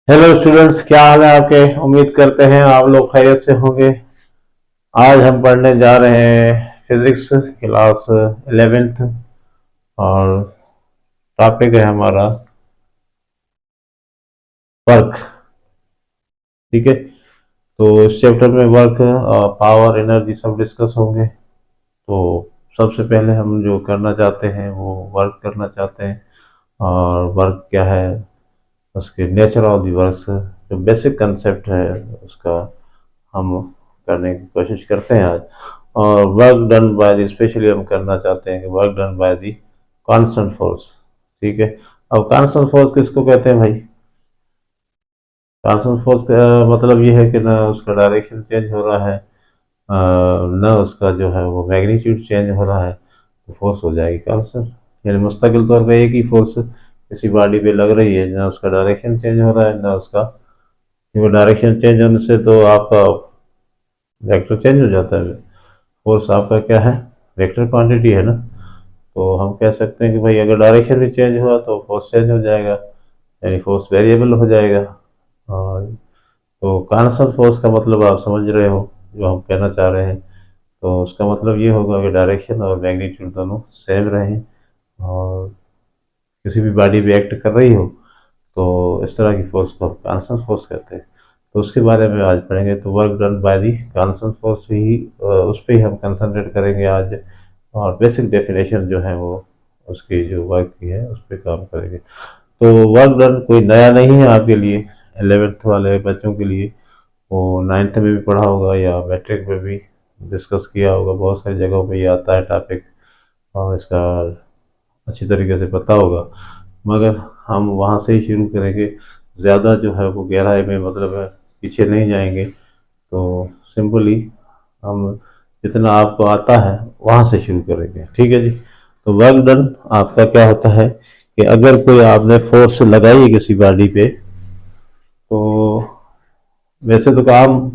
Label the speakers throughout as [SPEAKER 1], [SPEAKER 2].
[SPEAKER 1] Hello students, क्या हाल है आपके। उम्मीद करते हैं आप लोग खैरियत से होंगे। आज हम पढ़ने जा रहे हैं फिजिक्स क्लास 11th और टॉपिक है हमारा वर्क। ठीक है, तो इस चैप्टर में वर्क, पावर, एनर्जी सब डिस्कस होंगे। तो सबसे पहले हम जो करना चाहते हैं वो वर्क करना चाहते हैं। और वर्क क्या है, उसके नेचर ऑफ द वर्क, जो बेसिक कंसेप्ट है उसका हम करने की कोशिश करते हैं आज। और work done by the, specially हम करना चाहते हैं कि work done by the constant force. ठीक है, अब कांस्टेंट फोर्स किसको कहते हैं भाई। कांस्टेंट फोर्स का मतलब ये है कि ना उसका डायरेक्शन चेंज हो रहा है, ना उसका जो है वो मैग्नीट्यूड चेंज हो रहा है, तो फोर्स हो जाएगी कांस्टेंट। यानी मुस्तकिल तौर पे एक ही फोर्स किसी बॉडी पे लग रही है, ना उसका डायरेक्शन चेंज हो रहा है ना उसका, वो डायरेक्शन चेंज होने से तो आपका वेक्टर चेंज हो जाता है। फोर्स आपका क्या है, वेक्टर क्वांटिटी है ना। तो हम कह सकते हैं कि भाई अगर डायरेक्शन भी चेंज हुआ तो फोर्स चेंज हो जाएगा, यानी फोर्स वेरिएबल हो जाएगा। और तो कांस्टेंट फोर्स का मतलब आप समझ रहे हो जो हम कहना चाह रहे हैं। तो उसका मतलब ये होगा कि डायरेक्शन और मैग्नीट्यूड दोनों सेम रहें, और किसी भी बॉडी भी एक्ट कर रही हो तो इस तरह की फोर्स को हम कांस्टेंट फोर्स कहते हैं। तो उसके बारे में आज पढ़ेंगे। तो work done by the constant force ही, उस पर ही हम कंसंट्रेट करेंगे आज। और बेसिक डेफिनेशन जो है वो उसकी जो वर्क की है उस पर काम करेंगे। तो वर्क डन कोई नया नहीं है आपके लिए, 11th वाले बच्चों के लिए। वो 9th में भी पढ़ा होगा या मैट्रिक में भी डिस्कस किया होगा, बहुत सारी जगहों पे ये आता है टॉपिक, और इसका अच्छी तरीके से पता होगा। मगर हम वहाँ से ही शुरू करेंगे, ज़्यादा जो है वो गहराई में मतलब है पीछे नहीं जाएंगे। तो सिंपली हम जितना आपको आता है वहाँ से शुरू करेंगे। ठीक है जी। तो वर्क डन आपका क्या होता है कि अगर कोई आपने फोर्स लगाई है किसी बॉडी पे, तो वैसे तो काम,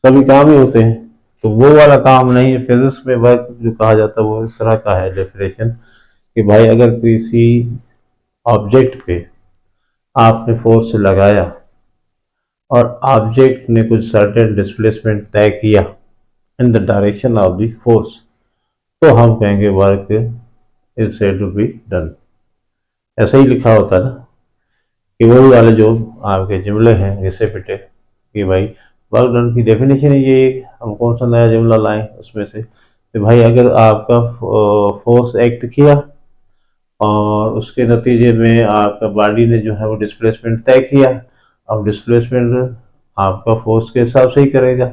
[SPEAKER 1] सभी काम ही होते हैं, तो वो वाला काम नहीं है। फिजिक्स में वर्क जो कहा जाता है वो इस तरह का है डेफिनेशन कि भाई अगर किसी ऑब्जेक्ट पे आपने फोर्स लगाया और ऑब्जेक्ट ने कुछ सर्टेन डिस्प्लेसमेंट तय किया in the direction of the force, तो हम कहेंगे work is said to be done. ऐसा ही लिखा होता है ना, कि वही वाले जो आपके जुमले हैं घिसे पिटे कि भाई वर्क डन की डेफिनेशन है ये। हम कौन सा नया जुमला लाएं उसमें से, कि भाई अगर आपका फोर्स एक्ट किया और उसके नतीजे में आपका बॉडी ने जो है वो डिस्प्लेसमेंट तय किया। अब डिस्प्लेसमेंट आपका फोर्स के हिसाब से ही करेगा,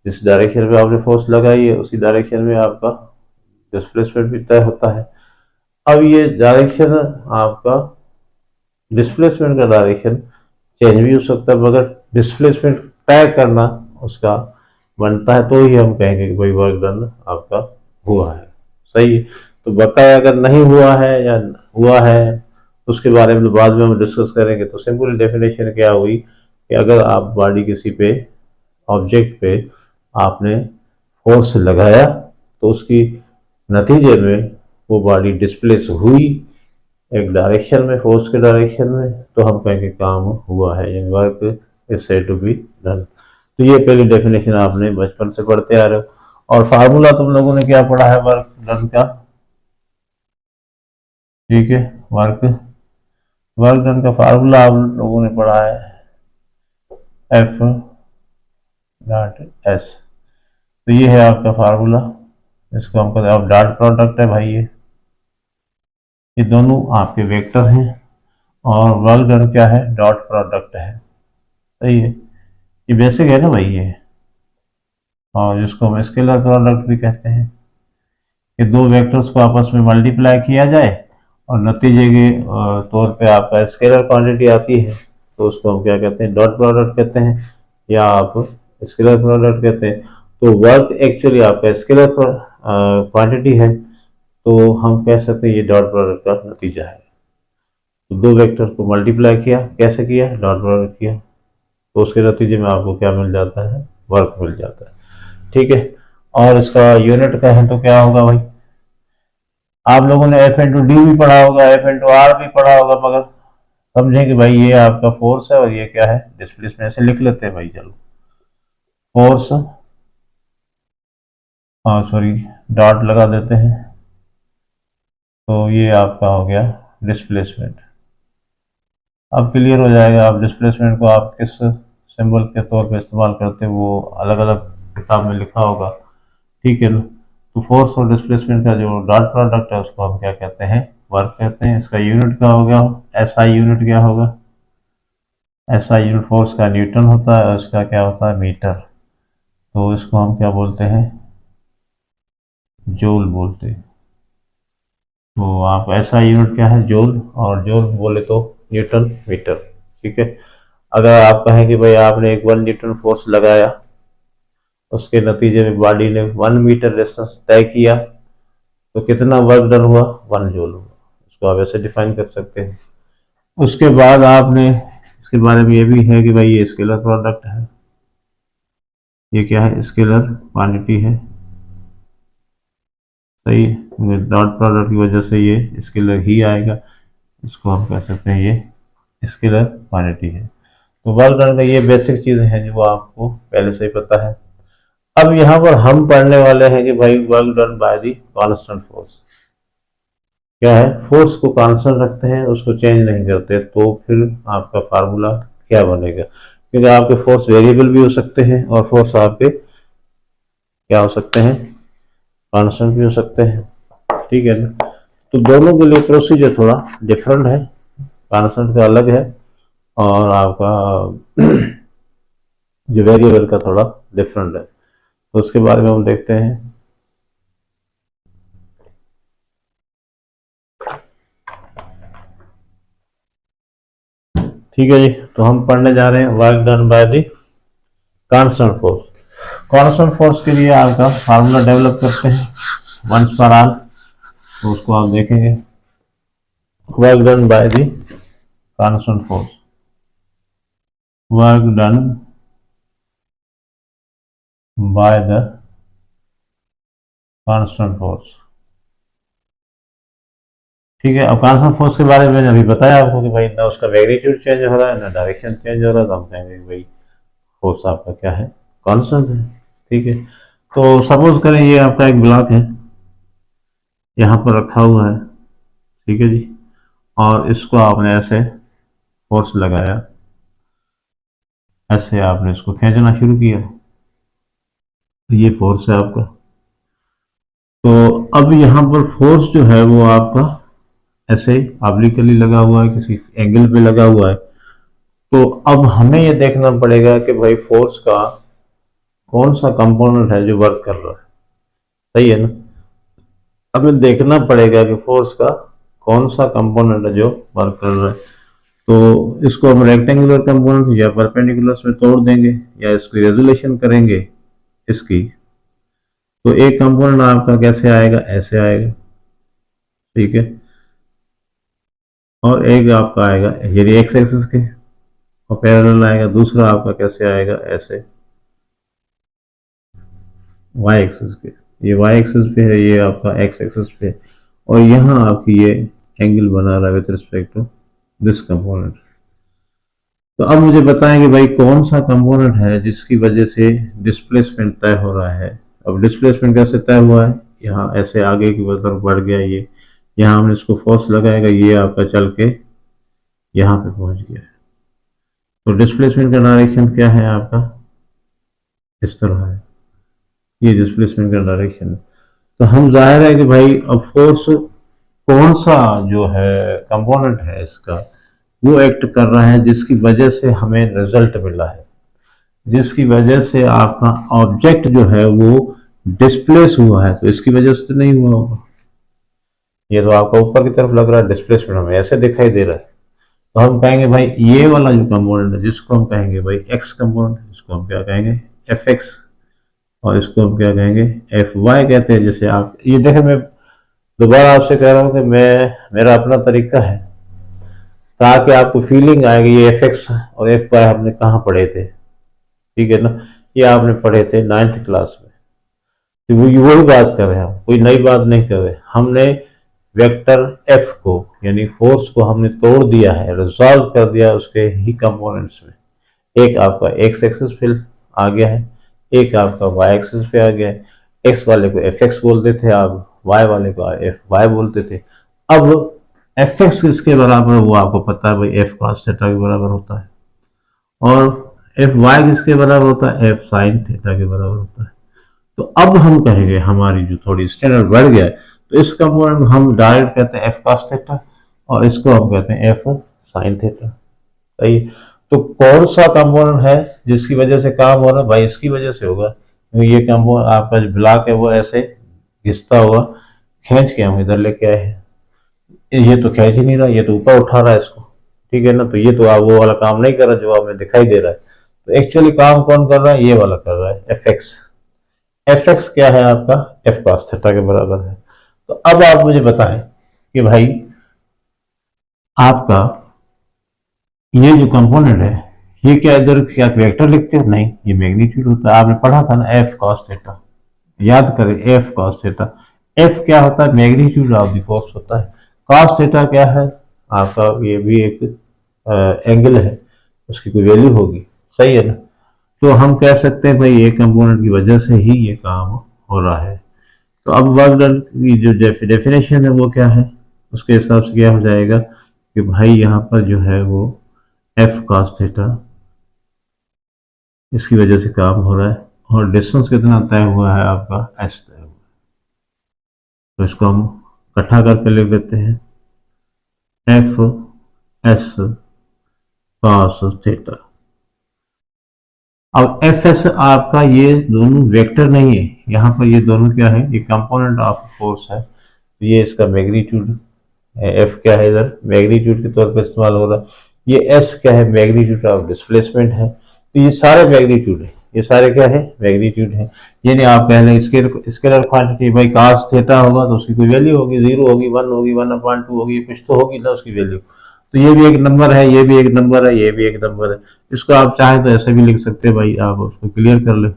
[SPEAKER 1] जिस डायरेक्शन में आपने फोर्स लगाई है उसी डायरेक्शन में आपका डिस्प्लेसमेंट भी तय होता है। अब ये डायरेक्शन आपका, डिस्प्लेसमेंट का डायरेक्शन चेंज भी हो सकता है, मगर डिस्प्लेसमेंट तय करना उसका बनता है, तो ही हम कहेंगे कि भाई वर्क डन आपका हुआ है। सही है। तो बकाया अगर नहीं हुआ है या हुआ है उसके बारे में तो बाद में हम डिस्कस करेंगे। तो सिंपल डेफिनेशन क्या हुई कि अगर आप बॉडी किसी पे, ऑब्जेक्ट पे आपने फोर्स लगाया तो उसकी नतीजे में वो बॉडी डिस्प्लेस हुई एक डायरेक्शन में, फोर्स के डायरेक्शन में, तो हम कहेंगे काम हुआ है, यानी work is said to be done. तो ये पहली डेफिनेशन आपने बचपन से पढ़ते आ रहे हो। और फार्मूला तुम लोगों ने क्या पढ़ा है वर्क डन का। ठीक है, वर्क वर्क डन का फार्मूला आप लोगों ने पढ़ा है एफ डॉट एस। तो ये है आपका फार्मूला, इसको हम कहते हैं, अब डॉट प्रोडक्ट है भाई, ये दोनों आपके वेक्टर हैं। और वर्क डन क्या है, डॉट प्रोडक्ट है। सही है, ये बेसिक है ना भाई ये। और जिसको हम स्केलर प्रोडक्ट भी कहते हैं, कि दो वेक्टर्स को आपस में मल्टीप्लाई किया जाए और नतीजे के तौर पे आपका स्केलर क्वांटिटी आती है, तो उसको हम क्या कहते हैं, डॉट प्रोडक्ट कहते हैं, या आप स्केलर प्रोडक्ट कहते हैं। तो वर्क एक्चुअली आपका स्केलर क्वांटिटी है, तो हम कह सकते हैं ये डॉट प्रोडक्ट का नतीजा है। तो दो वेक्टर को मल्टीप्लाई किया, कैसे किया, डॉट प्रोडक्ट किया, तो उसके नतीजे में आपको क्या मिल जाता है, वर्क मिल जाता है। ठीक है। और इसका यूनिट का है तो क्या होगा भाई, आप लोगों ने एफ इंटू डी भी पढ़ा होगा, एफ इंटू आर भी पढ़ा होगा, मगर समझें कि भाई ये आपका फोर्स है और ये क्या है, डिस्प्लेसमेंट। ऐसे लिख लेते हैं भाई, चलो फोर्स, हाँ सॉरी, डॉट लगा देते हैं, तो ये आपका हो गया डिस्प्लेसमेंट। अब क्लियर हो जाएगा। आप डिस्प्लेसमेंट को आप किस सिंबल के तौर पे इस्तेमाल करते हैं वो अलग अलग किताब में लिखा होगा, ठीक है ना। तो फोर्स और डिस्प्लेसमेंट का जो डॉट प्रोडक्ट है उसको हम क्या कहते हैं, वर्क कहते हैं। इसका यूनिट क्या होगा, एसआई यूनिट क्या होगा, एसआई यूनिट फोर्स का न्यूटन होता है और इसका क्या होता है, मीटर। तो इसको हम क्या बोलते हैं, जूल बोलते हैं। तो आप ऐसा यूनिट क्या है, जूल, और जूल बोले तो न्यूटन मीटर, ठीक है। अगर आप कहें कि भाई आपने एक 1 न्यूटन फोर्स लगाया, उसके नतीजे में बॉडी ने 1 मीटर डिस्टेंस तय किया, तो कितना वर्क डन हुआ, 1 जूल हुआ। इसको आप ऐसे डिफाइन कर सकते हैं। उसके बाद आपने इसके बारे में ये भी है कि भाई ये स्केलर प्रोडक्ट है, ये क्या है, स्केलर क्वांटिटी है, सही है। डॉट प्रोडक्ट की वजह से ये स्केलर ही आएगा, इसको हम कह सकते हैं ये स्केलर क्वांटिटी है। तो वर्क डन का ये बेसिक चीज़ है जो आपको पहले से ही पता है। अब यहाँ पर हम पढ़ने वाले हैं कि भाई work done by the constant force क्या है, फोर्स को कांस्टेंट रखते हैं, उसको चेंज नहीं करते, तो फिर आपका फार्मूला क्या बनेगा। क्योंकि आपके फोर्स वेरिएबल भी हो सकते हैं और फोर्स आपके क्या हो सकते हैं, कांस्टेंट भी हो सकते हैं, ठीक है ना। तो दोनों के लिए प्रोसीजर थोड़ा डिफरेंट है, कांस्टेंट का अलग है और आपका जो वेरिएबल का थोड़ा डिफरेंट है। तो उसके बारे में हम देखते हैं। ठीक है जी, तो हम पढ़ने जा रहे हैं work done by the constant force. Constant force के लिए आपका फार्मूला डेवलप करते हैं वंस फॉर ऑल, तो उसको आप देखेंगे। Work done by the constant force, work done by the constant force, ठीक है। अब कांस्टेंट फोर्स के बारे में मैंने अभी बताया आपको कि भाई ना उसका मैग्नीट्यूड चेंज हो रहा है ना डायरेक्शन चेंज हो रहा है, तो हम कहेंगे भाई फोर्स आपका क्या है, कांस्टेंट है, ठीक है। तो सपोज करें ये आपका एक ब्लॉक है, यहाँ पर रखा हुआ है, ठीक है जी, और इसको आपने ऐसे फोर्स लगाया, ऐसे आपने इसको खींचना शुरू किया, तो ये फोर्स है आपका। तो अब यहाँ पर फोर्स जो है वो आपका ऐसे ऑब्लिकली लगा हुआ है, किसी एंगल पे लगा हुआ है। तो अब हमें ये देखना पड़ेगा कि भाई फोर्स का कौन सा कंपोनेंट है जो वर्क कर रहा है, सही है ना। हमें देखना पड़ेगा कि फोर्स का कौन सा कंपोनेंट है जो वर्क कर रहा है। तो इसको हम रेक्टेंगुलर कंपोनेंट या परपेंडिकुलर्स में तोड़ देंगे या इसकी रेजोल्यूशन करेंगे इसकी। तो एक कंपोनेंट आपका कैसे आएगा, ऐसे आएगा, ठीक है। और एक आपका आएगा ये एक्स एक्सिस के और पैरेलल आएगा, दूसरा आपका कैसे आएगा, ऐसे वाई एक्सिस के। ये वाई एक्सिस पे है, ये आपका एक्स एक्सिस पे, और यहाँ आपकी ये एंगल बना रहा है with respect to this component. तो अब मुझे बताएं कि भाई कौन सा कंपोनेंट है जिसकी वजह से डिस्प्लेसमेंट तय हो रहा है। अब डिस्प्लेसमेंट कैसे तय हुआ है, यहाँ ऐसे आगे की तरफ बढ़ गया ये, यहाँ हमने इसको फोर्स लगाएगा, ये आपका चल के यहाँ पे पहुंच गया है। तो डिस्प्लेसमेंट का डायरेक्शन क्या है आपका, इस तरह है, ये डिस्प्लेसमेंट का डायरेक्शन है। तो हम जाहिर है कि भाई अब फोर्स कौन सा जो है कंपोनेंट है इसका वो एक्ट कर रहा है जिसकी वजह से हमें रिजल्ट मिला है, जिसकी वजह से आपका ऑब्जेक्ट जो है वो डिस्प्लेस हुआ है। तो इसकी वजह से तो नहीं हुआ होगा, ये तो आपका ऊपर की तरफ लग रहा है डिस्प्लेसमेंट, हमें ऐसे दिखाई दे रहा है। तो हम कहेंगे भाई ये वाला जो कंपोनेंट है जिसको हम कहेंगे भाई एक्स कंपोनेंट, इसको हम क्या कहेंगे, एफ एक्स, और इसको हम क्या कहेंगे, एफ वाई कहते हैं। जैसे आप ये देखें, मैं दोबारा आपसे कह रहा हूँ कि मेरा अपना तरीका है ताकि आपको फीलिंग आएगी ये एफ एक्स और एफ वाई हमने कहाँ पढ़े थे, ठीक है ना। ये आपने पढ़े थे 9th क्लास में। तो वो वही बात कर रहे हैं हम, कोई नई बात नहीं कर रहे। हमने वेक्टर एफ को यानी फोर्स को हमने तोड़ दिया है, रिजॉल्व कर दिया उसके ही कंपोनेंट्स में। एक आपका एक्स एक्सिस पे आ गया है, एक आपका वाई एक्सिस पे आ गया है। एक्स वाले को एफ एक्स बोलते थे आप, वाई वाले को एफ वाई बोलते थे। अब एफ एक्स किसके बराबर है वो आपको पता है भाई, एफ कॉस थीटा के बराबर होता है। और एफ वाई किसके बराबर होता है, एफ साइन थीटा के बराबर होता है। तो अब हम कहेंगे हमारी जो थोड़ी स्टैंडर्ड बढ़ गया है, तो इस कंपोनेंट हम डायरेक्ट कहते हैं एफ कॉस थीटा और इसको हम कहते हैं एफ साइन थीटा। सही। तो कौन सा कंपोनेंट है जिसकी वजह से काम हो रहा है भाई, इसकी वजह से होगा क्योंकि ये कंपोनेंट आपका जो ब्लॉक है वो ऐसे घिसता हुआ खींच के हम इधर लेके आए हैं। ये तो खींच ही नहीं रहा, ये तो ऊपर उठा रहा है इसको, ठीक है ना। तो ये तो आप वो वाला काम नहीं कर रहा जो हमें दिखाई दे रहा है। तो एक्चुअली काम कौन कर रहा है, ये वाला कर रहा है एफ एक्स। एफ एक्स क्या है आपका, एफ कॉस थीटा के बराबर है। तो अब आप मुझे बताएं कि भाई आपका ये जो कंपोनेंट है ये क्या इधर क्या वेक्टर लिखते हो, नहीं ये मैग्नीट्यूड होता है। आपने पढ़ा था ना एफ कॉस थीटा, याद करें एफ कॉस थीटा। एफ क्या होता है, मैग्नीट्यूड ऑफ द फोर्स होता है। कॉस थीटा क्या है आपका, ये भी एक एंगल है, उसकी कोई वैल्यू होगी, सही है ना। तो हम कह सकते हैं भाई ये कंपोनेंट की वजह से ही ये काम हो रहा है। तो अब वर्क डन की जो डेफिनेशन है वो क्या है, उसके हिसाब से क्या हो जाएगा कि भाई यहाँ पर जो है वो एफ कॉस थीटा इसकी वजह से काम हो रहा है और डिस्टेंस कितना तय हुआ है आपका, एस तय हुआ है। तो इसको हम इकट्ठा करके लिख देते हैं एफ एस कॉस थीटा। अब एफ एस आपका ये दोनों वेक्टर नहीं है, यहाँ पर ये दोनों क्या है, ये कंपोनेंट ऑफ फोर्स है। तो ये इसका मैग्नीट्यूड, एफ क्या है इधर मैग्नीट्यूड के तौर पर इस्तेमाल हो रहा है। ये एस क्या है, मैग्नीट्यूड ऑफ डिस्प्लेसमेंट है। तो ये सारे मैग्नीट्यूड है, ये सारे क्या है मैग्नीट्यूड है। यानी आप कह लें स्केलर क्वांटिटी भाई कॉस थीटा होगा तो उसकी कोई वैल्यू होगी, 0 होगी, 1 होगी, 1/2 होगी, कुछ तो होगी ना उसकी वैल्यू। तो ये भी एक नंबर है, ये भी एक नंबर है, ये भी एक नंबर है। इसको आप चाहें तो ऐसे भी लिख सकते हैं भाई, आप उसको क्लियर कर ले।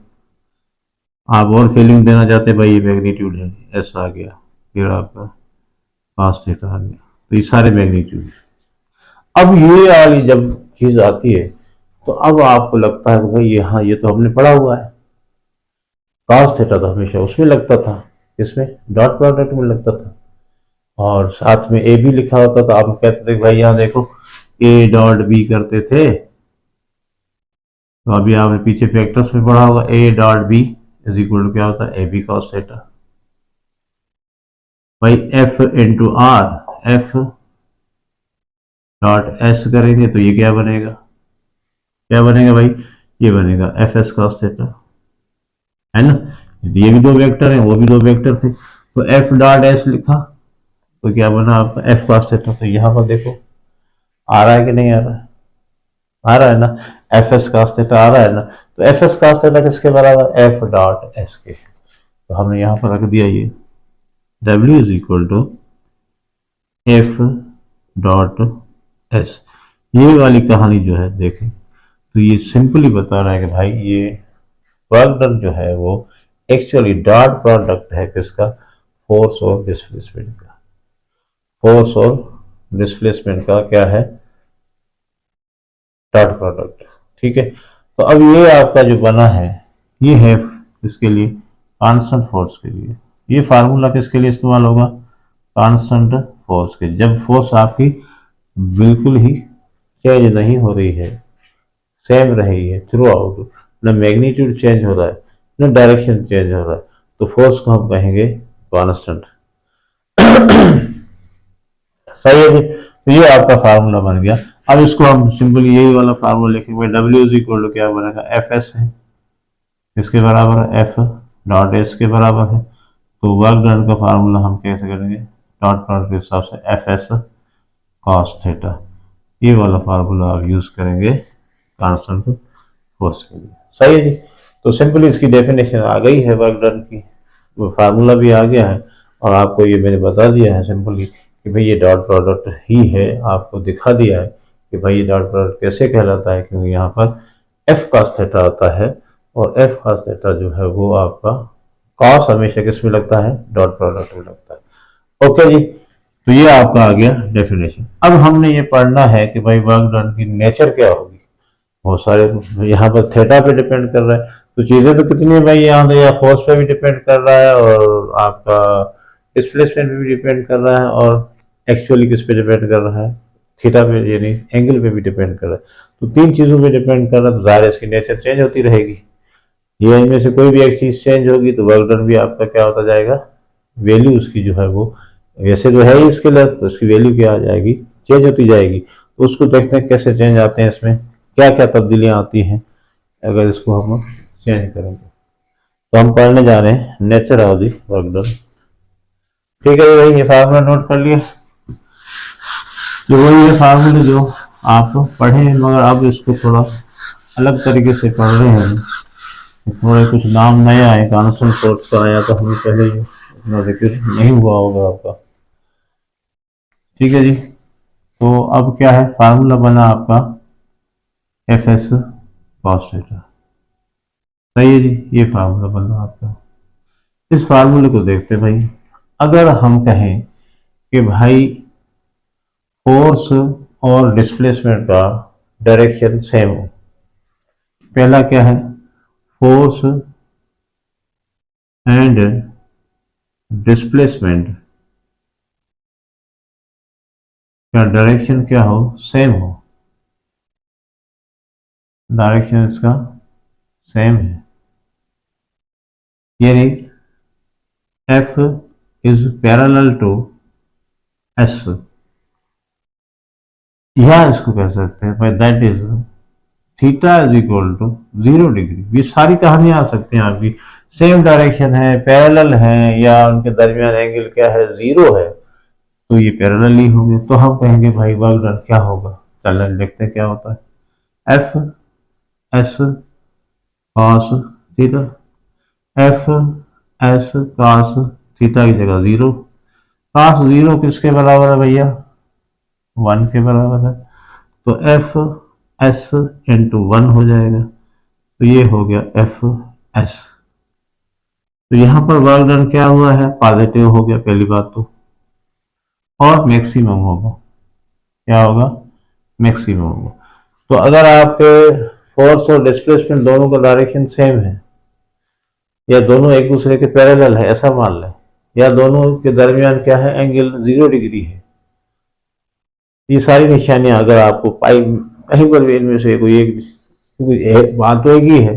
[SPEAKER 1] आप और फीलिंग देना चाहते हैं भाई ये मैग्नीट्यूड है, ऐसा आ गया, फिर आपका कॉस थीटा आ गया। तो ये सारे मैग्नीट्यूड। अब ये वाली जब चीज आती है तो अब आपको लगता है कि भाई ये हाँ ये तो हमने पढ़ा हुआ है। कॉस थीटा तो हमेशा उसमें लगता था, इसमें डॉट प्रोडक्ट में लगता था और साथ में ए बी लिखा होता था। आप कहते थे भाई यहाँ देखो ए डॉट बी करते थे। तो अभी आपने पीछे फैक्टर्स में पढ़ा होगा, A dot B is equal to क्या होता है, ए बी कॉस थीटा। भाई F into R, F dot S करेंगे तो ये क्या बनेगा, क्या बनेगा भाई, ये बनेगा एफ एस कॉस थीटा, है ना। ये भी दो वेक्टर हैं, वो भी दो वेक्टर थे। तो एफ डॉट एस लिखा तो क्या बना आपका एफ कॉस थीटा। तो यहाँ पर देखो आ रहा है कि नहीं आ रहा है, आ रहा है ना, एफ एस कॉस थीटा आ रहा है ना। तो एफ एस कॉस थीटा किसके बराबर, एफ डॉट एस के। तो हमने यहाँ पर रख दिया ये W is equal to F dot S. ये वाली कहानी जो है देखें तो ये सिंपली बता रहा है कि भाई ये वर्क डन जो है वो एक्चुअली डॉट प्रोडक्ट है किसका, फोर्स और डिस्प्लेसमेंट का। फोर्स और डिस्प्लेसमेंट का क्या है, डॉट प्रोडक्ट, ठीक है। तो अब ये आपका जो बना है ये है इसके लिए कांस्टेंट फोर्स के लिए। ये फार्मूला किसके लिए इस्तेमाल होगा, कांस्टेंट फोर्स के। जब फोर्स आपकी बिल्कुल ही चेंज नहीं हो रही है, सेम रही है थ्रू आउट, न मैग्नीट्यूड चेंज हो रहा है न डायरेक्शन चेंज हो रहा है, तो फोर्स को हम कहेंगे कांस्टेंट। सही है जी। तो ये आपका फार्मूला बन गया। अब इसको हम सिंपली यही वाला फार्मूला लिखेंगे, W इज इक्वल टू क्या बनेगा, एफ एस है इसके बराबर है, एफ डॉट एस के बराबर है। तो वर्क डन का फार्मूला हम कैसे करेंगे, डॉट प्रोडक्ट के हिसाब से एफ एस कॉस थीटा। ये वाला फार्मूला आप यूज करेंगे कांस्टेंट फोर्स के लिए। सही है जी। तो सिंपली इसकी डेफिनेशन आ गई है वर्क डन की, वो फार्मूला भी आ गया है और आपको ये मैंने बता दिया है सिंपली कि भाई ये डॉट प्रोडक्ट ही है। आपको दिखा दिया है कि भाई ये डॉट प्रोडक्ट कैसे कहलाता है, क्योंकि यहाँ पर एफ कॉस थीटा आता है और एफ कॉस थीटा जो है वो आपका कॉस हमेशा किस में लगता है, डॉट प्रोडक्ट में लगता है। ओके जी। तो ये आपका आ गया डेफिनेशन। अब हमने ये पढ़ना है कि भाई वर्क डन की नेचर क्या होगी। बहुत सारे यहाँ पर थीटा पे डिपेंड कर रहा है, तो चीजें तो कितनी है भाई, यहाँ तो या फोर्स पे भी डिपेंड कर रहा है और आपका डिस्प्लेसमेंट पे भी डिपेंड कर रहा है और एक्चुअली किस पे डिपेंड कर रहा है, थीटा पे यानी एंगल पे भी डिपेंड कर रहा है। तो तीन चीजों पे डिपेंड कर रहा है, तो जाहिर है इसकी नेचर चेंज होती रहेगी। ये इनमें से कोई भी एक चीज चेंज होगी तो वर्क डन भी आपका क्या होता जाएगा, वैल्यू उसकी जो है वो, वैसे तो है ही स्केलर तो उसकी वैल्यू क्या आ जाएगी, चेंज होती जाएगी। तो उसको देखते हैं कैसे चेंज आते हैं, इसमें क्या क्या तब्दीलियां आती हैं अगर इसको हम चेंज करेंगे। तो हम पढ़ने जा रहे हैं nature of the work done. ठीक है भाई, ये फार्मूला नोट कर लिया। जो वही है फार्मूले जो आप पढ़े, मगर अब इसको थोड़ा अलग तरीके से पढ़ रहे हैं। थोड़े कुछ नाम नए आए, कॉन्स्टेंट सोर्स का आया तो हमें पहले ही इतना जिक्र नहीं हुआ होगा आपका। ठीक है जी, तो अब क्या है, फार्मूला बना आपका एफ एस कॉस थीटा। सही है जी, ये फार्मूला बना आपका। इस फार्मूले को देखते हैं भाई, अगर हम कहें कि भाई फोर्स और डिस्प्लेसमेंट का डायरेक्शन सेम हो, पहला क्या है, फोर्स एंड डिस्प्लेसमेंट का डायरेक्शन क्या हो, सेम हो, डायरेक्शन इसका सेम है, यानी F is parallel to S, या इसको कह सकते हैं भाई that is theta is equal to 0 degree. ये सारी कहानियां आ सकती हैं आपकी, सेम डायरेक्शन है, पैरेलल है, या उनके दरमियान एंगल क्या है, 0 है, तो ये पैरेलल ही होंगे। तो हम कहेंगे भाई वर्क डन क्या होगा, चलने देखते हैं क्या होता है। F S cos theta, F S cos theta की जगह 0, कॉस 0 किसके बराबर है भैया, 1 के बराबर है, तो एफ एस इंटू 1 हो जाएगा, तो ये हो गया एफ एस। तो यहां पर वर्क डन क्या हुआ है, पॉजिटिव हो गया पहली बात तो, और मैक्सिमम होगा, क्या होगा, मैक्सिमम होगा। तो अगर आपके फोर्स और डिस्प्लेसमेंट दोनों का डायरेक्शन सेम है, या दोनों एक दूसरे के पैरेलल है ऐसा मान लें, या दोनों के दरमियान क्या है, एंगल 0 डिग्री है, ये सारी निशानियां अगर आपको पाई कहीं पर भी इनमें से कोई एक बात तो एक ही है,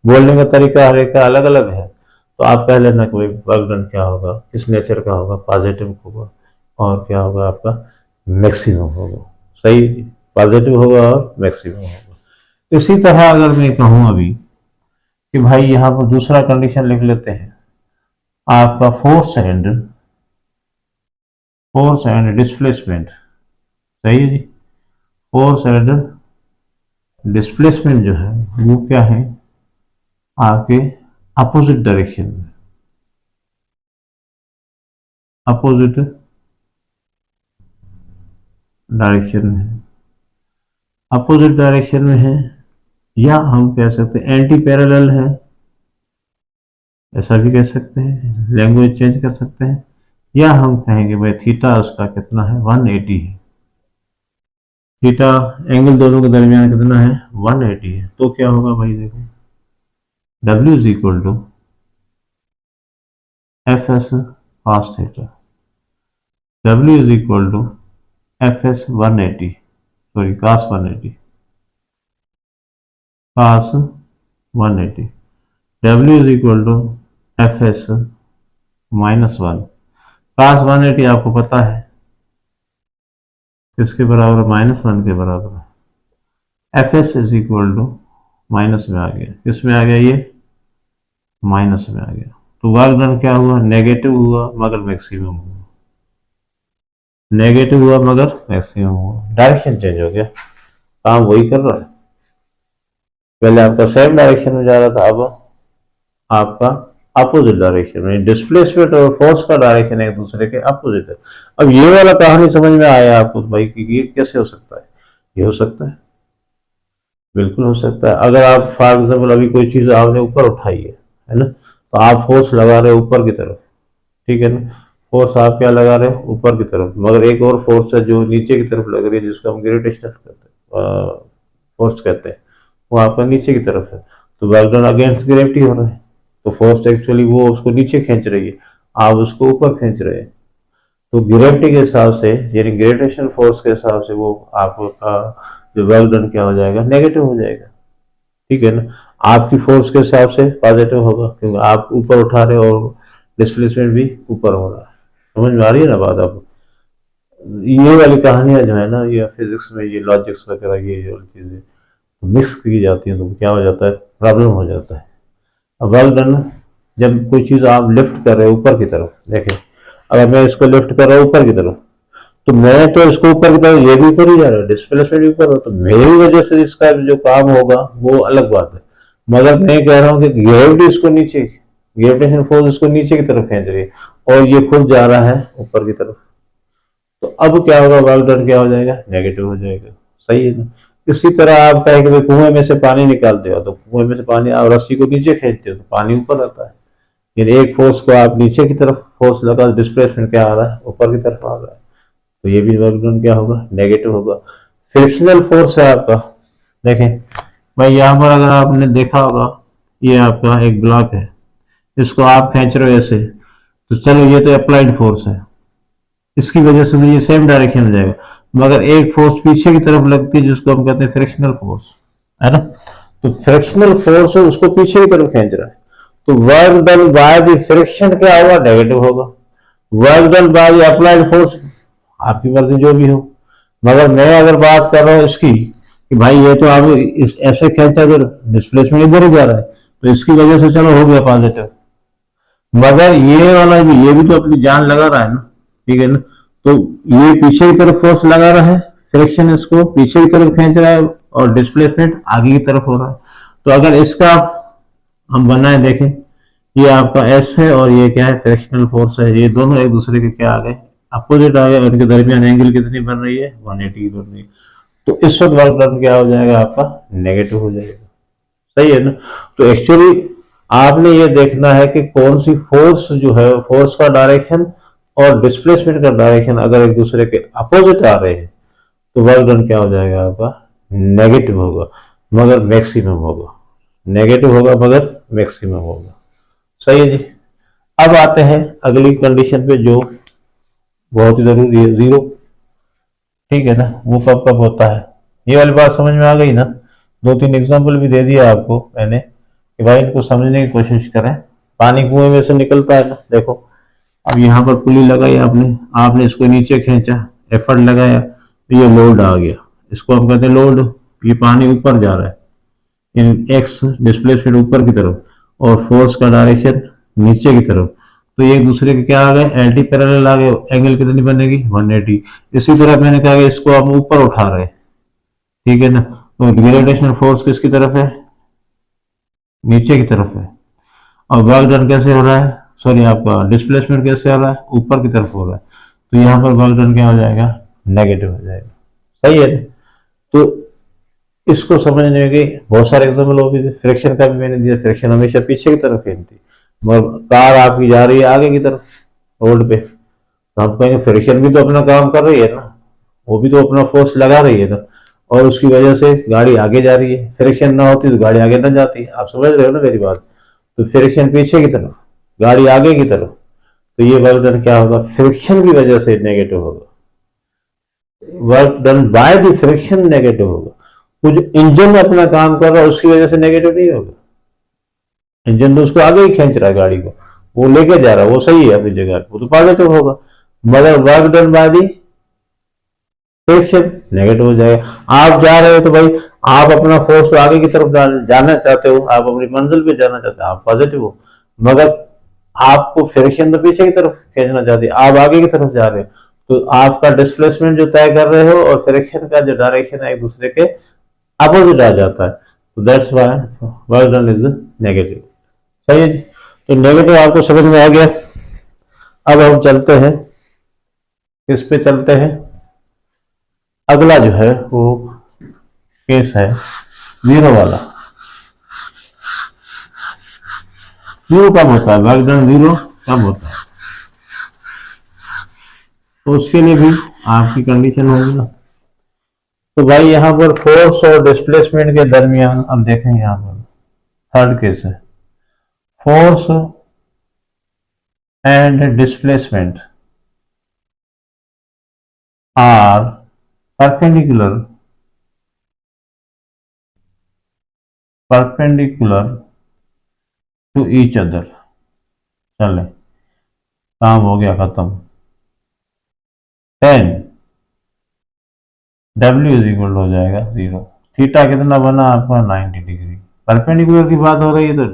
[SPEAKER 1] बोलने का तरीका हर एक का अलग अलग है, तो आप कह लेना कि वर्क डन क्या होगा, किस नेचर का होगा, पॉजिटिव होगा, और क्या होगा आपका, मैक्सिमम होगा। सही, पॉजिटिव होगा और मैक्सिमम होगा। इसी तरह अगर मैं कहूं अभी कि भाई यहां पर दूसरा कंडीशन लिख लेते हैं, आपका फोर्स एंड डिस्प्लेसमेंट, सही है जी, फोर्स एंड डिस्प्लेसमेंट जो है वो क्या है, आपके अपोजिट डायरेक्शन में, अपोजिट डायरेक्शन में, अपोजिट डायरेक्शन में है, या हम कह सकते हैं एंटी पैरेलल है, ऐसा भी कह सकते हैं, लैंग्वेज चेंज कर सकते हैं, या हम कहेंगे भाई थीटा उसका कितना है, 180 है, थीटा एंगल दोनों के दरमियान कितना है, 180 है। तो क्या होगा भाई, देखो W is equal to F S cos theta, W is equal to F S 180, sorry cos 180, cos 180, W is equal to F S -1, cos 180 आपको पता है किसके बराबर है, -1 के बराबर है। F S is equal to minus में आ गया, किस में आ गया, ये माइनस में आ गया, तो वर्क डन क्या हुआ, नेगेटिव हुआ मगर मैक्सिमम हुआ, नेगेटिव हुआ मगर मैक्सिमम हुआ, डायरेक्शन चेंज हो गया, काम वही कर रहा है, पहले आपका सेम डायरेक्शन में जा रहा था, अब आपका अपोजिट डायरेक्शन में, डिस्प्लेसमेंट और फोर्स का डायरेक्शन एक दूसरे के अपोजिट है। अब ये वाला कहानी समझ में आया आपको भाई कि ये कैसे हो सकता है, ये हो सकता है, बिल्कुल हो सकता है। अगर आप फॉर एग्जाम्पल अभी कोई चीज आपने ऊपर उठाई है ना, तो आप फोर्स लगा रहे हो ऊपर की तरफ, ठीक है ना, फोर्स आप क्या लगा रहे हो, ऊपर की तरफ, मगर एक और फोर्स है जो नीचे की तरफ लग रही है, जिसको हम ग्रेविटेशनल कहते हैं, फोर्स कहते हैं, वो आपका नीचे की तरफ है। तो वर्क डन अगेंस्ट ग्रेविटी हो रहा है, तो फोर्स एक्चुअली वो उसको नीचे खींच रही है, आप उसको ऊपर खींच रहे हैं। तो ग्रेविटी के हिसाब से, यानी ग्रेविटेशनल फोर्स के हिसाब से, वो आपका जो वर्क डन क्या हो जाएगा, नेगेटिव हो जाएगा। ठीक है ना। आपकी फोर्स के हिसाब से पॉजिटिव होगा, क्योंकि आप ऊपर उठा रहे हो और डिस्प्लेसमेंट भी ऊपर हो रहा है। समझ में आ रही है ना बात आपको। ये वाली कहानियां जो है ना, ये फिजिक्स में, ये लॉजिक्स वगैरह, ये जो चीजें मिक्स की जाती हैं, तो क्या हो जाता है, प्रॉब्लम हो जाता है। अब वर्क डन, जब कोई चीज आप लिफ्ट कर रहे हो ऊपर की तरफ, देखें अगर मैं इसको लिफ्ट कर रहा हूँ ऊपर की तरफ, तो मैं तो इसको ऊपर की तरफ, ये भी ऊपर ही जा रहा है, डिस्प्लेसमेंट भी ऊपर हो, तो मेरी वजह से इसका जो काम होगा वो अलग बात है। मगर मैं कह रहा हूँ कि ग्रेविटी इसको नीचे, ग्रेविटेशन फोर्स इसको नीचे की तरफ खींच रही है, और ये खुद जा रहा है ऊपर की तरफ। तो अब क्या होगा, वर्क डन क्या हो जाएगा, नेगेटिव हो जाएगा। सही है ना। इसी तरह आप कहें कि कुएं में से पानी निकालते हो, तो कुएं में से पानी आप रस्सी को नीचे खींचते हो तो पानी ऊपर आता है। यानी एक फोर्स को आप नीचे की तरफ फोर्स लगा, डिस्प्लेसमेंट क्या आ रहा है, ऊपर की तरफ आ रहा है, तो ये भी वर्क डन क्या होगा, नेगेटिव होगा। फ्रिक्शनल फोर्स है आपका, देखें भाई यहाँ पर अगर आपने देखा होगा, ये आपका एक ब्लॉक है, इसको आप खींच रहे हो ऐसे, तो चलो ये तो अप्लाइड फोर्स है, इसकी वजह से तो ये सेम डायरेक्शन में जाएगा। मगर एक फोर्स पीछे की तरफ लगती है, जिसको हम कहते हैं फ्रिक्शनल फोर्स, है ना। तो फ्रिक्शनल फोर्स है, उसको पीछे की तरफ खींच रहा है, तो work done by the friction क्या होगा, नेगेटिव होगा। Work done by applied force, आपकी मर्जी जो भी हो। मगर मैं अगर बात कर रहा हूँ इसकी, कि भाई ये तो आप इस ऐसे खींचा तो डिस्प्लेसमेंट इधर ही जा रहा है, तो इसकी वजह से चलो हो गया पॉजिटिव। मगर ये वाला भी, ये भी तो अपनी जान लगा रहा है ना, ठीक है ना। तो ये पीछे की तरफ फोर्स लगा रहा है, फ्रिक्शन इसको पीछे की तरफ खींच रहा है, और डिस्प्लेसमेंट आगे की तरफ हो रहा है। तो अगर इसका हम बनाए देखें, ये आपका एस है और ये क्या है, फ्रिक्शनल फोर्स है, ये दोनों एक दूसरे के क्या आ गए, अपोजिट आ गए, उनके दरमियान एंगल कितनी बन रही है, 180 बन रही है। तो इस वक्त वर्क डन क्या हो जाएगा, आपका नेगेटिव हो जाएगा। सही है ना। तो एक्चुअली आपने ये देखना है कि कौन सी फोर्स जो है, फोर्स का डायरेक्शन और डिस्प्लेसमेंट का डायरेक्शन अगर एक दूसरे के अपोजिट आ रहे हैं, तो वर्क डन क्या हो जाएगा, आपका नेगेटिव होगा, मगर मैक्सिमम होगा। नेगेटिव होगा मगर मैक्सिमम होगा। सही है जी। अब आते हैं अगली कंडीशन पे, जो बहुत ही जरूरी है, जीरो। ठीक है ना। वो कब कब होता है, ये वाली बात समझ में आ गई ना। दो तीन एग्जांपल भी दे दिया आपको मैंने, कि भाई इनको समझने की कोशिश करें। पानी कुएं में से निकलता है ना, देखो अब यहाँ पर पुली लगाई आपने, आपने इसको नीचे खींचा, एफर्ट लगाया, तो ये लोड आ गया, इसको हम कहते हैं लोड। ये पानी ऊपर जा रहा है, इन एक्स डिस्प्लेसमेंट ऊपर की तरफ, और फोर्स का डायरेक्शन नीचे की तरफ, तो ये एक दूसरे के क्या आ गए, एंटी पैरेलल आ गए। एंगल कितनी बनेगी, 180। इसी तरह मैंने कहा कि इसको हम ऊपर उठा रहे हैं, ठीक है ना। तो ग्रेविटेशनल फोर्स किसकी तरफ है, नीचे की तरफ है। और वर्क डन कैसे हो रहा है, सॉरी आपका डिस्प्लेसमेंट कैसे हो रहा है, ऊपर की तरफ हो रहा है, तो यहाँ पर वर्क डन क्या हो जाएगा, नेगेटिव हो जाएगा। सही है। तो इसको समझने के बहुत सारे एग्जाम्पल हो गए। फ्रिक्शन का भी मैंने दिया, फ्रिक्शन हमेशा पीछे की तरफ खेलती, मगर कार आपकी जा रही है आगे की तरफ रोड पे, तो हम कहेंगे फ्रिक्शन भी तो अपना काम कर रही है ना, वो भी तो अपना फोर्स लगा रही है ना, और उसकी वजह से गाड़ी आगे जा रही है। फ्रिक्शन ना होती तो गाड़ी आगे ना जाती। आप समझ रहे हो ना मेरी बात। तो फ्रिक्शन पीछे की तरफ, गाड़ी आगे की तरफ, तो ये वर्क डन क्या होगा, फ्रिक्शन की वजह से नेगेटिव होगा। Work done by the friction negative होगा। कुछ इंजन अपना काम कर रहा है, उसकी वजह से नेगेटिव नहीं होगा। इंजन तो उसको आगे ही खींच रहा है, गाड़ी को वो लेके जा रहा है, वो सही है अपनी जगह, वो तो पॉजिटिव होगा। मगर work done by the friction negative हो जाएगा। आप जा रहे हो तो भाई आप अपना फोर्स आगे की तरफ जाना चाहते हो, आप अपनी मंजिल पे जाना चाहते हो, आप पॉजिटिव हो। मगर आपको फ्रिक्शन तो पीछे की तरफ खींचना चाहती है, आप आगे की तरफ जा रहे हो, तो आपका डिस्प्लेसमेंट जो तय कर रहे हो और फ्रिक्शन का जो डायरेक्शन है एक दूसरे के अपोजिट आ जाता है। तो that's why work done is negative. सही है जी। तो नेगेटिव आपको समझ में आ गया। अब हम चलते हैं, इस पे चलते हैं। अगला जो है वो केस है जीरो वाला। जीरो कब होता है, वर्क डन जीरो कब होता है, तो उसके लिए भी आपकी कंडीशन होगी ना। तो भाई यहाँ पर फोर्स और डिस्प्लेसमेंट के दरमियान अब देखें, यहाँ पर थर्ड केस है, force and displacement are perpendicular to each other. चले, काम हो गया खत्म। 10 W इज इक्वल हो जाएगा 0। थीटा कितना बना आपका 90 डिग्री। परपेंडिकुलर की बात हो रही है तो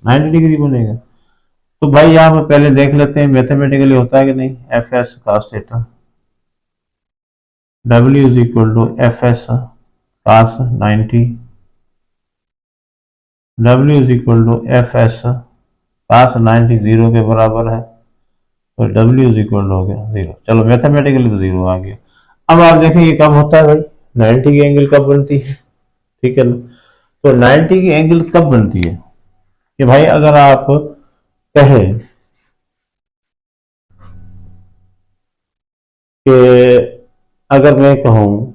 [SPEAKER 1] 90 डिग्री बनेगा। तो भाई यहाँ पर पहले देख लेते हैं मैथमेटिकली होता है कि नहीं। F S cos theta, W is equal to F S cos 90, W is equal to F S cos 90 0 के बराबर है, तो W इज इक्वल हो गया 0। चलो मैथमेटिकली तो 0 आ गया। अब आप देखें ये कब होता है भाई, 90 की एंगल कब बनती है, ठीक है ना। तो 90 की एंगल कब बनती है कि भाई अगर आप कहें कि अगर मैं कहूं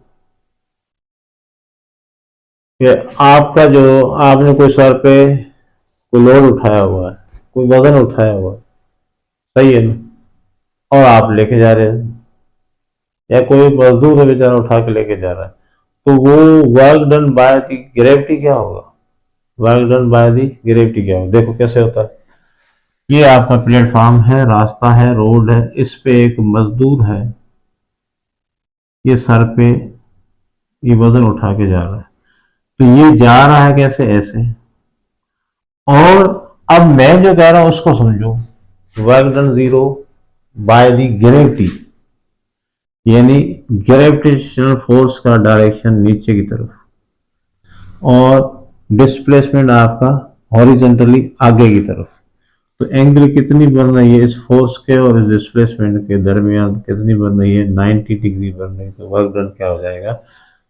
[SPEAKER 1] कि आपका जो आपने कोई सर पे कोई लोड उठाया हुआ है, कोई वजन उठाया हुआ है, सही है ना, और आप लेके जा रहे हैं या कोई मजदूर है बेचारा उठा के लेके जा रहा है, तो वो work done by the gravity क्या होगा, work done by the gravity क्या होगा। देखो कैसे होता है, ये आपका प्लेटफॉर्म है, रास्ता है, रोड है, इस पे एक मजदूर है, ये सर पे ये वजन उठा के जा रहा है, तो ये जा रहा है कैसे, ऐसे। और अब मैं जो कह रहा हूं उसको समझो, work done 0 by the gravity, यानी ग्रेविटेशनल फोर्स का डायरेक्शन नीचे की तरफ, और डिस्प्लेसमेंट आपका हॉरिजॉन्टली आगे की तरफ। तो एंगल कितनी बन रही है इस फोर्स के और इस डिस्प्लेसमेंट के दरमियान, कितनी बन रही है, 90 डिग्री बन रही है। तो वर्क डन क्या हो जाएगा,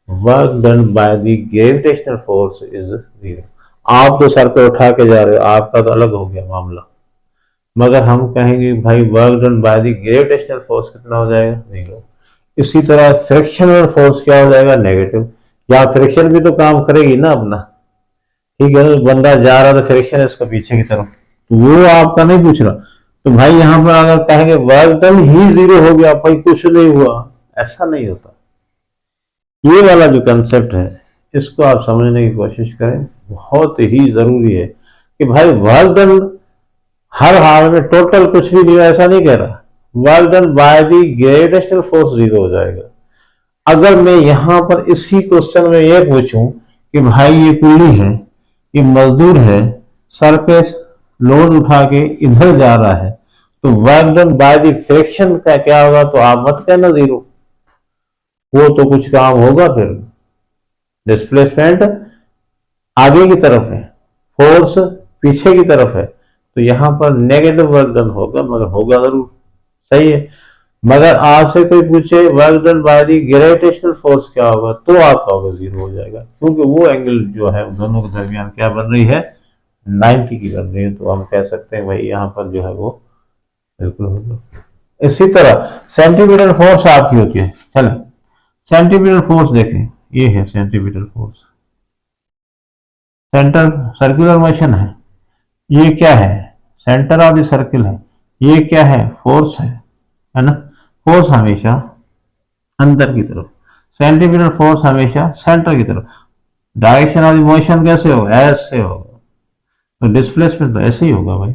[SPEAKER 1] work done by the gravitational force is 0। आप तो सर पे उठा के जा रहे हो, आपका तो अलग हो गया मामला, मगर हम कहेंगे भाई work done by the gravitational force कितना हो जाएगा, 0। इसी तरह फ्रिक्शनल फोर्स क्या हो जाएगा, नेगेटिव। या फ्रिक्शन भी तो काम करेगी ना अपना, ठीक है ना, बंदा जा रहा था फ्रिक्शन है उसका पीछे की तरफ, तो वो आपका नहीं पूछ रहा। तो भाई यहाँ पर अगर कहेंगे वर्क डन ही 0 हो गया, भाई कुछ नहीं हुआ, ऐसा नहीं होता। ये वाला जो कंसेप्ट है इसको आप समझने की कोशिश करें, बहुत ही जरूरी है कि भाई वर्क डन हर हाल में टोटल कुछ भी नहीं, ऐसा नहीं कह रहा। Work done by the gravitational force 0 हो जाएगा। अगर मैं यहां पर इसी क्वेश्चन में ये पूछूं कि भाई ये कुल्ली है, ये मजदूर है, सर पे लोड उठा के इधर जा रहा है, तो work done by the friction का क्या होगा, तो आप मत कहना 0, वो तो कुछ काम होगा। फिर डिस्प्लेसमेंट आगे की तरफ है, फोर्स पीछे की तरफ है, तो यहां पर नेगेटिव वर्क डन होगा, मगर होगा जरूर, सही है। मगर आपसे कोई पूछे work done by the gravitational force क्या होगा, तो आप कहोगे 0 हो जाएगा, क्योंकि वो एंगल जो है दोनों के दरमियान क्या बन रही है, 90 की बन रही है। तो हम कह सकते हैं भाई यहाँ पर जो है वो बिल्कुल होगा। इसी तरह सेंटीमीटर फोर्स आपकी होती है। चले सेंटीमीटर फोर्स देखें, ये है centimetre force, centre circular motion है, ये क्या है, सेंटर ऑफ द सर्किल है, ये क्या है, फोर्स है ना। फोर्स हमेशा अंदर की तरफ, सेंटीमीटर फोर्स हमेशा सेंटर की तरफ। डायरेक्शन ऑफ द मोशन कैसे होगा, ऐसे होगा, तो डिस्प्लेसमेंट तो ऐसे ही होगा भाई।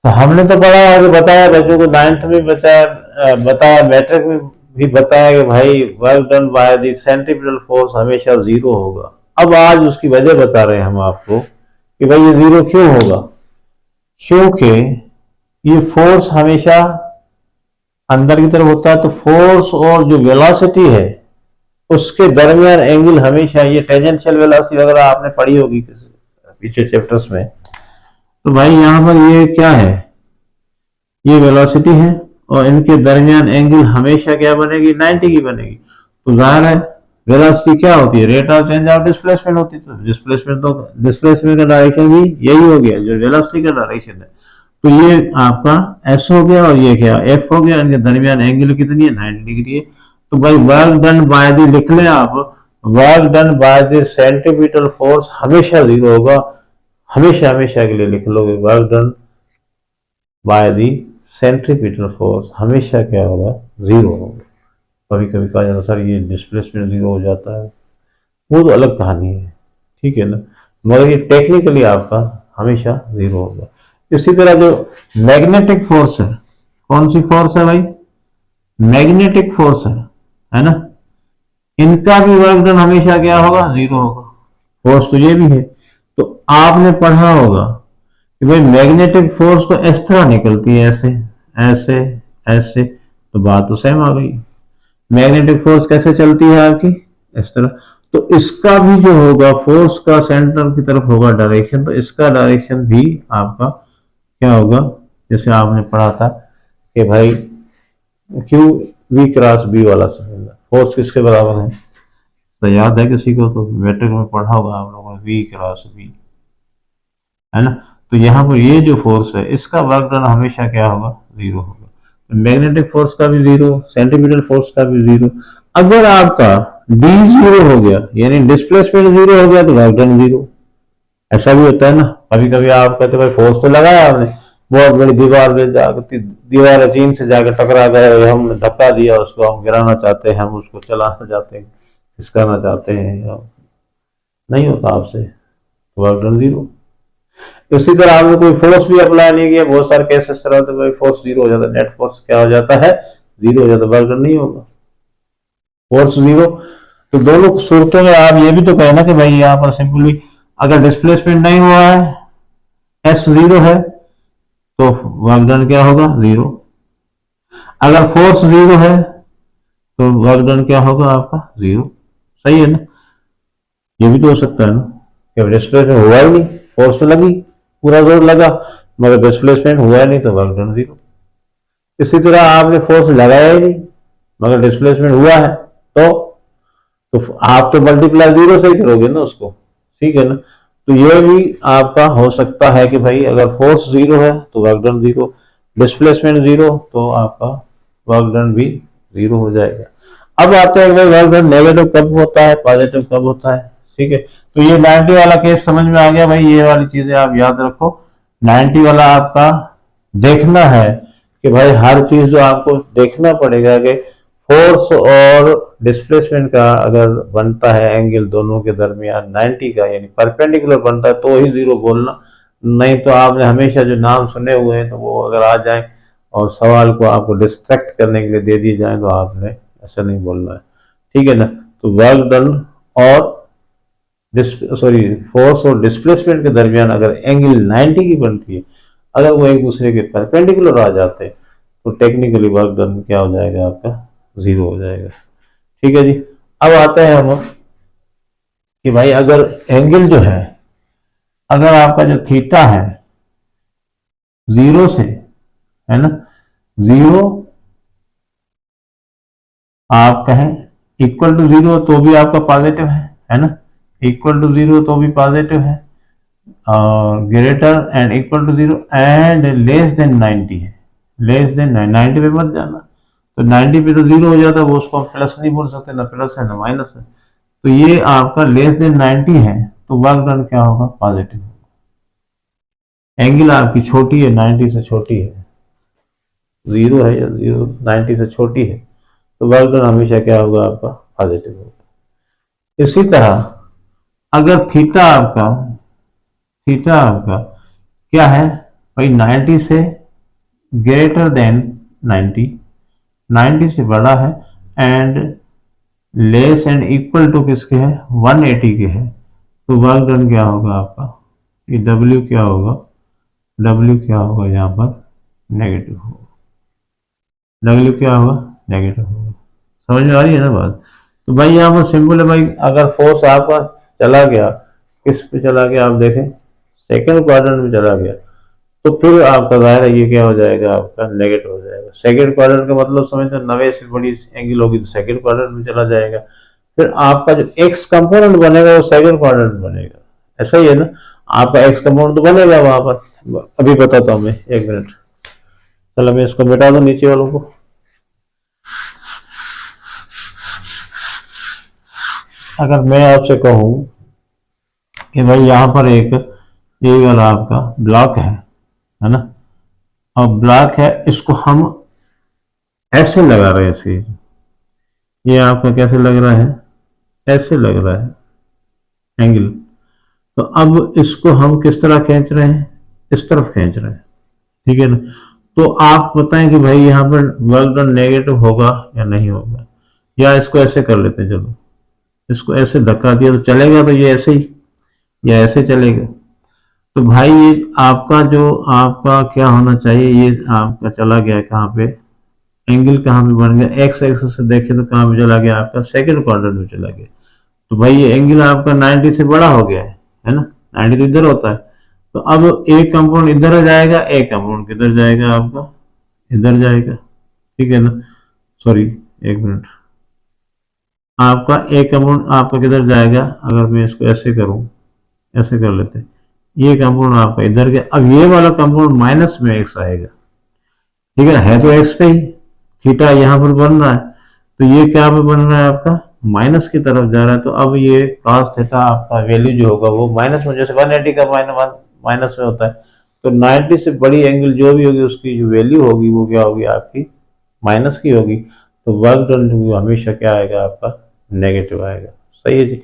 [SPEAKER 1] तो हमने तो पढ़ा है, बताया बच्चों को 9th में बताया, मैट्रिक में भी बताया कि भाई work done by the centripetal force हमेशा 0 होगा। अब आज उसकी वजह बता रहे हैं हम आपको कि भाई ये 0 क्यों होगा, क्योंकि ये फोर्स हमेशा अंदर की तरफ होता है, तो फोर्स और जो वेलोसिटी है उसके दरमियान एंगल हमेशा, ये टेंजेंशियल वेलोसिटी वगैरह आपने पढ़ी होगी पीछे चैप्टर्स में। तो भाई यहाँ पर ये क्या है, ये वेलोसिटी है और इनके दरमियान एंगल हमेशा क्या बनेगी, 90 की बनेगी। तो जाहिर है वेलोसिटी क्या होती है, rate of change of displacement होती है। तो डिस्प्लेसमेंट का डायरेक्शन भी यही हो गया जो वेलोसिटी का डायरेक्शन है। तो ये आपका एस हो गया और ये क्या एफ हो गया, इनके दरमियान एंगल कितनी है 90 डिग्री है। तो भाई वर्क डन बाय द लिख लें आप, work done by the centripetal force हमेशा जीरो होगा, हमेशा हमेशा के लिए लिख लोगे work done by the centripetal force हमेशा क्या होगा जीरो होगा। कभी कभी कहा जाता सर ये डिस्प्लेसमेंट जीरो हो जाता है, वो तो अलग कहानी है, ठीक है ना, मगर ये टेक्निकली आपका हमेशा जीरो होगा। इसी तरह जो मैग्नेटिक फोर्स है, कौन सी फोर्स है भाई, मैग्नेटिक फोर्स है ना, इनका भी वर्क डन हमेशा क्या होगा जीरो होगा। फोर्स तो ये भी है, तो आपने पढ़ा होगा कि भाई मैग्नेटिक फोर्स तो इस तरह निकलती है, ऐसे ऐसे ऐसे, तो बात तो सेम आ गई। मैग्नेटिक फोर्स कैसे चलती है आपकी, इस तरह, तो इसका भी जो होगा फोर्स का सेंटर की तरफ होगा डायरेक्शन, तो इसका डायरेक्शन भी आपका क्या होगा, जैसे आपने पढ़ा था कि भाई क्यू वी क्रॉस बी वाला फोर्स किसके बराबर है, तो याद है किसी को, तो मैट्रिक में पढ़ा होगा आप लोगों ने, वी क्रॉस बी, है ना। तो यहाँ पर ये जो फोर्स है इसका वर्क डन हमेशा क्या होगा जीरो होगा, मैग्नेटिक फोर्स का भी जीरो, सेंट्रीपिटल फोर्स का भी जीरो। अगर आपका डी जीरो हो गया यानी डिस्प्लेसमेंट जीरो हो गया तो वर्क डन जीरो। ऐसा भी होता है ना, कभी कभी आप कहते भाई फोर्स तो लगाया आपने, बहुत बड़ी दीवार में जाकर, दीवार चीन से जाकर टकरा गए, हमने धक्का दिया उसको, हम गिराना चाहते हैं, हम उसको चलाना चाहते हैं, खिसकाना चाहते हैं, नहीं होता आपसे, वर्क डन जीरो। इसी तरह आपने कोई फोर्स भी अप्लाई नहीं किया, बहुत सारे केसेस रहते भाई फोर्स जीरो हो जाता है, नेट फोर्स क्या हो जाता है जीरो हो जाता है, वर्क डन नहीं होगा, फोर्स जीरो। तो दोनों सूरतों में आप ये भी तो कहना कि भाई यहाँ पर सिंपली अगर डिस्प्लेसमेंट नहीं हुआ है, एस जीरो है, तो वर्क डन क्या होगा जीरो। अगर फोर्स जीरो है तो वर्क डन क्या होगा आपका जीरो, सही है ना। ये भी तो हो सकता है ना कि डिस्प्लेसमेंट हुआ ही नहीं, फोर्स तो लगी, पूरा जोर लगा, मगर डिस्प्लेसमेंट हुआ ही नहीं तो वर्क डन जीरो। इसी तरह आपने फोर्स लगाया ही नहीं मगर डिस्प्लेसमेंट हुआ है, तो आप तो मल्टीप्लाई जीरो से ही करोगे ना उसको, ठीक है ना। तो ये भी आपका हो सकता है कि भाई अगर फोर्स जीरो है तो work done zero, displacement zero तो आपका वर्क डन भी जीरो हो जाएगा। अब आते हैं भाई वर्क डन नेगेटिव कब होता है, पॉजिटिव कब होता है, ठीक है। तो ये 90 वाला केस समझ में आ गया भाई, ये वाली चीजें आप याद रखो। 90 वाला आपका देखना है कि भाई हर चीज जो आपको देखना पड़ेगा कि फोर्स और डिस्प्लेसमेंट का अगर बनता है एंगल दोनों के दरमियान 90 का यानी परपेंडिकुलर बनता है तो ही जीरो बोलना, नहीं तो आपने हमेशा जो नाम सुने हुए हैं तो वो अगर आ जाए और सवाल को आपको डिस्ट्रैक्ट करने के लिए दे दिए जाए तो आपने ऐसा नहीं बोलना है, ठीक है ना। तो वर्क डन और फोर्स और डिस्प्लेसमेंट के दरमियान अगर एंगल 90 की बनती है, अगर वो एक दूसरे के परपेंडिकुलर आ जाते हैं तो टेक्निकली वर्क डन क्या हो जाएगा आपका जीरो हो जाएगा, ठीक है जी। अब आते हैं हम कि भाई अगर एंगल जो है, अगर आपका जो थीटा है जीरो से, है ना, जीरो आप कहें इक्वल टू जीरो तो भी आपका पॉजिटिव है ना, इक्वल टू जीरो तो भी पॉजिटिव है, और greater and equal to zero and less than 90 है, लेस देन 90 पे मत जाना, तो 90 पे तो जीरो हो जाता है, वो उसको प्लस नहीं बोल सकते, ना प्लस है ना माइनस है, तो ये आपका लेस देन 90 है तो वर्क डन क्या होगा पॉजिटिव होगा। एंगल आपकी छोटी है, 90 से छोटी है, जीरो है या जीरो 90 से छोटी है, तो वर्क डन हमेशा क्या होगा आपका पॉजिटिव होगा। इसी तरह अगर थीटा आपका क्या है भाई 90 से ग्रेटर देन 90, 90 से बड़ा है and less and equal to किसके है 180 के है, तो वर्क डन क्या होगा आपका, ये W क्या होगा, W क्या होगा यहाँ पर नेगेटिव होगा, W क्या होगा नेगेटिव होगा। समझ में आ रही है ना बात। तो भाई यहाँ पर सिंपल है भाई, अगर फोर्स आपका चला गया, किस पे चला गया आप देखें, सेकंड क्वाड्रेंट में चला गया, तो फिर आपका जाहिर है ये क्या हो जाएगा आपका नेगेटिव हो जाएगा। सेकंड क्वाड्रेंट का मतलब समझते हैं 90 से बड़ी एंगल होगी तो सेकंड क्वाड्रेंट में चला जाएगा, फिर आपका जो एक्स कंपोनेंट बनेगा वो सेकंड क्वाड्रेंट बनेगा, ऐसा ही है ना। आपका एक्स कंपाउंड तो बनेगा वहां पर, अभी बताता हूँ मैं, 1 मिनट। चलो मैं इसको मिटा दूं नीचे वालों को। अगर मैं आपसे कहूं कि भाई यहाँ पर एक ये वाला आपका ब्लॉक है ना, और ब्लॉक है, इसको हम ऐसे लगा रहे हैं चीज, ये आपका कैसे लग रहा है, ऐसे लग रहा है एंगल। तो अब इसको हम किस तरह खींच रहे हैं, इस तरफ खींच रहे हैं, ठीक है ना। तो आप बताएं कि भाई यहाँ पर वर्क डन नेगेटिव होगा या नहीं होगा, या इसको ऐसे कर लेते हैं, चलो इसको ऐसे धक्का दिया तो चलेगा, तो ये ऐसे ही या ऐसे चलेगा। तो भाई ये आपका जो आपका क्या होना चाहिए, ये आपका चला गया कहाँ पे, एंगल कहाँ पे बन गया, एक्स एक्सिस से देखे तो कहाँ पे चला गया, आपका सेकंड क्वाड्रेंट में चला गया। तो भाई ये एंगल आपका 90 से बड़ा हो गया है ना, 90 तो इधर होता है। तो अब एक कंपाउंड इधर जाएगा, एक कंपाउंड किधर जाएगा, आपका इधर जाएगा, ठीक है ना। Sorry, 1 minute. आपका एक कंपाउंड आपका किधर जाएगा, अगर मैं इसको ऐसे करूं, ऐसे कर लेते हैं, ये कंपाउंड आपका इधर गया। अब ये वाला कंपाउंड माइनस में एक्स आएगा, ठीक है तो एक्स पे ही, थीटा यहाँ पर बन रहा है, तो ये क्या पे बन रहा है आपका, माइनस की तरफ जा रहा है। तो अब ये cos थीटा आपका वैल्यू जो होगा वो माइनस में, जैसे 180 का माइनस में होता है, तो 90 से बड़ी एंगल जो भी होगी उसकी जो वैल्यू होगी वो क्या होगी, आपकी माइनस की होगी। तो वर्क डन हमेशा क्या आएगा, आपका नेगेटिव आएगा। सही है जी।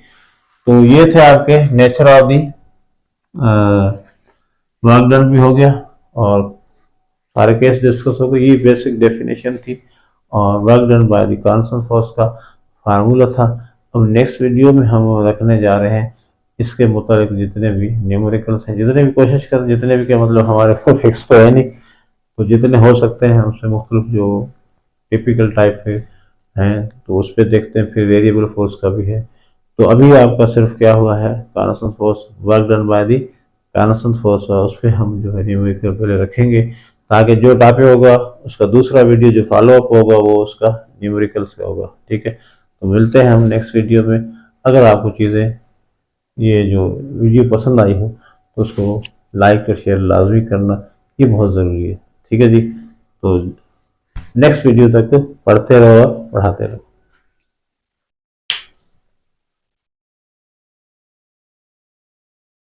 [SPEAKER 1] तो ये थे आपके nature of the work done भी हो गया, और सारे केस डिस्कस हो गए। ये बेसिक डेफिनेशन थी और work done by the constant force का फार्मूला था। अब नेक्स्ट वीडियो में हम रखने जा रहे हैं इसके मुताबिक जितने भी न्यूमेरिकल्स हैं, जितने भी कोशिश करें, जितने भी, क्या मतलब हमारे को फिक्स तो है नहीं, तो जितने हो सकते हैं उससे मुख्तलिफ जो टिपिकल टाइप के हैं तो उस पर देखते हैं। फिर वेरिएबल फोर्स का भी है। तो अभी आपका सिर्फ क्या हुआ है, constant force, work done by the constant force, उस पर हम जो है न्यूमेरिकल पहले रखेंगे, ताकि जो टॉपिक होगा उसका दूसरा वीडियो जो फॉलो अप होगा वो उसका न्यूमेरिकल्स का होगा। ठीक है, तो मिलते हैं हम नेक्स्ट वीडियो में। अगर आपको चीज़ें, ये जो वीडियो पसंद आई हो तो उसको लाइक और शेयर लाजमी करना, ये बहुत ज़रूरी है। ठीक है जी, तो नेक्स्ट वीडियो तक पढ़ते रहो, पढ़ाते रहो।